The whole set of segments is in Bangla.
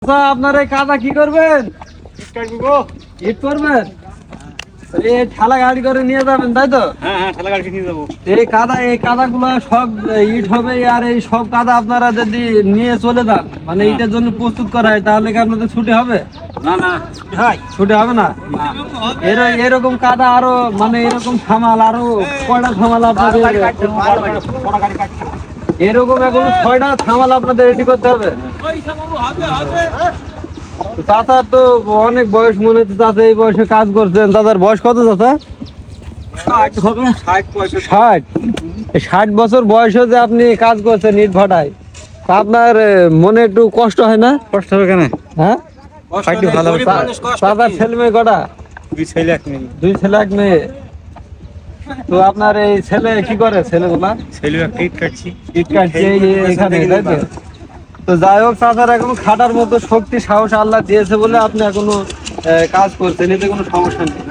আপনার এই কাদা কি করবেন? ইট করবেন? এই ঠেলা গাড়ি করে নিয়ে যাবেন তাই তো? হ্যাঁ ঠেলা গাড়ি নিয়ে যাবো। এই কাদাগুলো সব ইট হবে। আর এই সব কাদা আপনারা যদি নিয়ে চলে যান, মানে ইটের জন্য প্রস্তুত করা হয়, তাহলে কি আপনাদের ছুটি হবে? না ছুটি হবে না। এরকম কাদা আরো, মানে এরকম সামাল আরো কয়টা সামাল আপনাদের, এরকম এখন 6টা থামাল আপনাদের রেডি করতে হবে। চাচার তো অনেক বয়স, মনে হচ্ছে চাচা এই বয়সে কাজ করছেন। দাদার বয়স কত চাচা? 60 বছর বয়সে যে আপনি কাজ করছেন ইট ভাটায়, আপনার মনে একটু কষ্ট হয় না? কষ্ট হবে কেন? হ্যাঁ, চাচার ছেলে মেয়ে কটা? 2 ছেলে 1 মেয়ে। 2 ছেলে 1 মেয়ে। তো আপনার এই ছেলে কি করে? ছেলেগুলা ছেলে একটা ইট কাটছে এখানে, তাই তো? তো যাই হোক, চাচার এখন খাটার মতো শক্তি সাহস আল্লাহ দিয়েছে বলে আপনি এখনো কাজ করছেন, এতে কোনো সমস্যা নেই।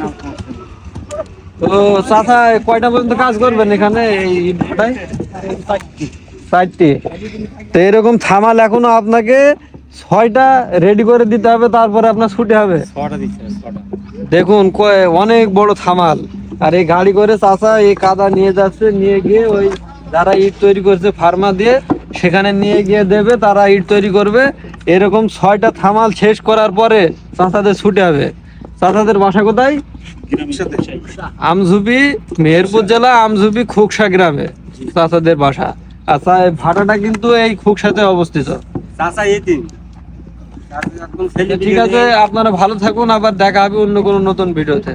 তো চাচা কয়টা পর্যন্ত কাজ করবেন এখানে এই ভাটায়? 4টি। তো এরকম থামাল এখনো আপনাকে 6টা রেডি করে দিতে হবে, তারপরে আপনার ছুটি হবে। 6টা দিচ্ছে 6টা। দেখুন অনেক বড় থামাল। আর এই গাড়ি করে চাচা এই কাদা নিয়ে যাচ্ছে, নিয়ে গিয়ে ওই যারা ইট তৈরি করছে ফার্মা দিয়ে সেখানে নিয়ে গিয়ে দেবে, তারা ইট তৈরি করবে। এরকম 6টা থামাল শেষ করার পরে চাচাদের ছুটে হবে। চাচাদের বাসা কোথায়? আমঝুপি, মেহেরপুর জেলা আমঝুপি খুকসা গ্রামে চাচাদের বাসা। আচ্ছা, এই ভাটাটা কিন্তু এই খুকসাতে অবস্থিত। চাচা এদিন ঠিক আছে, আপনারা ভালো থাকুন, আবার দেখা হবে অন্য কোনো নতুন ভিডিওতে।